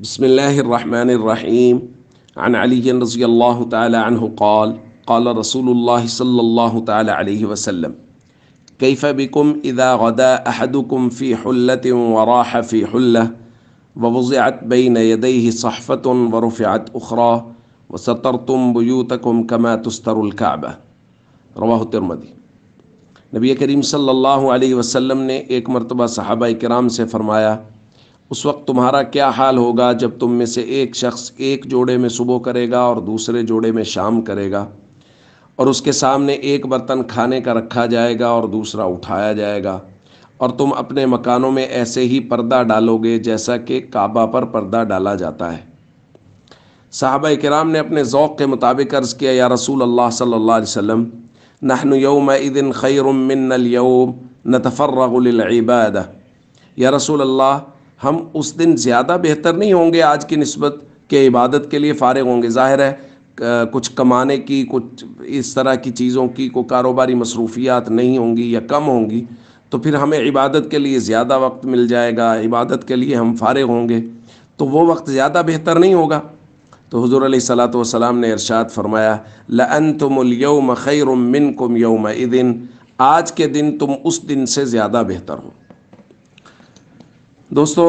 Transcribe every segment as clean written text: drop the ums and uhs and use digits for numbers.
بسم اللہ الرحمن الرحیم عن علی رضی اللہ تعالی عنہ قال قال رسول اللہ صلی اللہ تعالی علیہ وسلم کیف بکم اذا غدا احدکم فی حلۃ وراح فی حلہ ووضعت بین یدیہ صحفۃ ورفعت اخرى وسترتم بیوتکم کما تستر الکعبہ۔ رواہ ترمذی۔ نبی کریم صلی اللہ علیہ وسلم نے ایک مرتبہ صحابہ کرام سے فرمایا، اس وقت تمہارا کیا حال ہوگا جب تم میں سے ایک شخص ایک جوڑے میں صبح کرے گا اور دوسرے جوڑے میں شام کرے گا، اور اس کے سامنے ایک برتن کھانے کا رکھا جائے گا اور دوسرا اٹھایا جائے گا، اور تم اپنے مکانوں میں ایسے ہی پردہ ڈالو گے جیسا کہ کعبہ پر پردہ ڈالا جاتا ہے۔ صحابہ کرام نے اپنے ذوق کے مطابق عرض کیا، یا رسول اللہ صلی اللہ علیہ وسلم، نحن یومئذ خیر من اليوم نتفرغ للعبادہ۔ یا رسول اللہ، ہم اس دن زیادہ بہتر نہیں ہوں گے آج کی نسبت کہ عبادت کے لیے فارغ ہوں گے؟ ظاہر ہے کچھ کمانے کی، کچھ اس طرح کی چیزوں کی کوئی کاروباری مصروفیات نہیں ہوں گی یا کم ہوں گی، تو پھر ہمیں عبادت کے لیے زیادہ وقت مل جائے گا، عبادت کے لیے ہم فارغ ہوں گے، تو وہ وقت زیادہ بہتر نہیں ہوگا؟ تو حضور علیہ الصلوۃ والسلام نے ارشاد فرمایا، لأنتم اليوم خیر منکم یومئذ، آج کے دن تم اس دن سے زیادہ بہتر ہو۔ دوستو،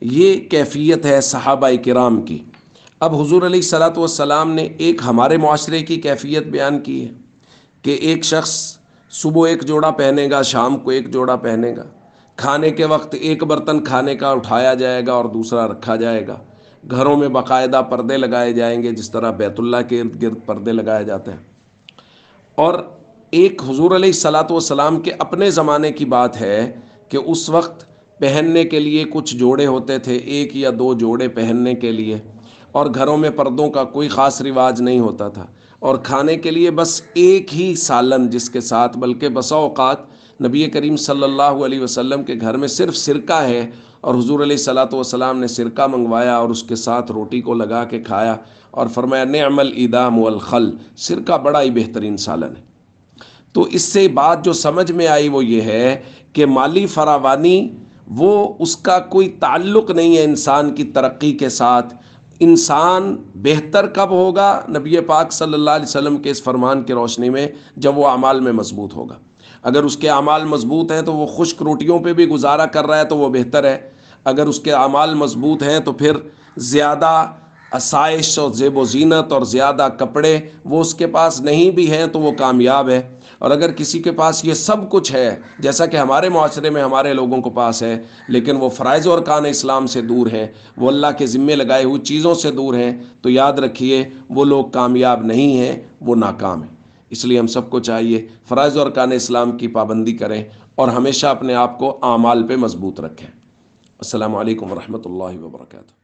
یہ کیفیت ہے صحابہ کرام کی۔ اب حضور علیہ الصلوۃ والسلام نے ایک ہمارے معاشرے کی کیفیت بیان کی ہے کہ ایک شخص صبح ایک جوڑا پہنے گا، شام کو ایک جوڑا پہنے گا، کھانے کے وقت ایک برتن کھانے کا اٹھایا جائے گا اور دوسرا رکھا جائے گا، گھروں میں باقاعدہ پردے لگائے جائیں گے جس طرح بیت اللہ کے ارد گرد پردے لگائے جاتے ہیں۔ اور ایک حضور علیہ الصلوۃ والسلام کے اپنے زمانے کی بات ہے کہ اس وقت پہننے کے لیے کچھ جوڑے ہوتے تھے، ایک یا دو جوڑے پہننے کے لیے، اور گھروں میں پردوں کا کوئی خاص رواج نہیں ہوتا تھا، اور کھانے کے لیے بس ایک ہی سالن، جس کے ساتھ بلکہ بسا اوقات نبی کریم صلی اللہ علیہ وسلم کے گھر میں صرف سرکہ ہے، اور حضور علیہ الصلوۃ والسلام نے سرکہ منگوایا اور اس کے ساتھ روٹی کو لگا کے کھایا اور فرمایا، نعم الادام والخل، سرکہ بڑا ہی بہترین سالن ہے۔ تو اس سے بات جو سمجھ میں آئی وہ یہ ہے کہ مالی فراوانی وہ اس کا کوئی تعلق نہیں ہے انسان کی ترقی کے ساتھ۔ انسان بہتر کب ہوگا؟ نبی پاک صلی اللہ علیہ وسلم کے اس فرمان کی روشنی میں، جب وہ اعمال میں مضبوط ہوگا۔ اگر اس کے اعمال مضبوط ہیں تو وہ خشک روٹیوں پہ بھی گزارا کر رہا ہے تو وہ بہتر ہے، اگر اس کے اعمال مضبوط ہیں تو پھر زیادہ آسائش اور زیب و زینت اور زیادہ کپڑے وہ اس کے پاس نہیں بھی ہیں تو وہ کامیاب ہے۔ اور اگر کسی کے پاس یہ سب کچھ ہے، جیسا کہ ہمارے معاشرے میں ہمارے لوگوں کے پاس ہے، لیکن وہ فرائض اور ارکان اسلام سے دور ہیں، وہ اللہ کے ذمے لگائے ہوئی چیزوں سے دور ہیں، تو یاد رکھیے وہ لوگ کامیاب نہیں ہیں، وہ ناکام ہیں۔ اس لیے ہم سب کو چاہیے فرائض اور ارکان اسلام کی پابندی کریں اور ہمیشہ اپنے آپ کو اعمال پہ مضبوط رکھیں۔ السلام علیکم ورحمۃ اللہ وبرکاتہ۔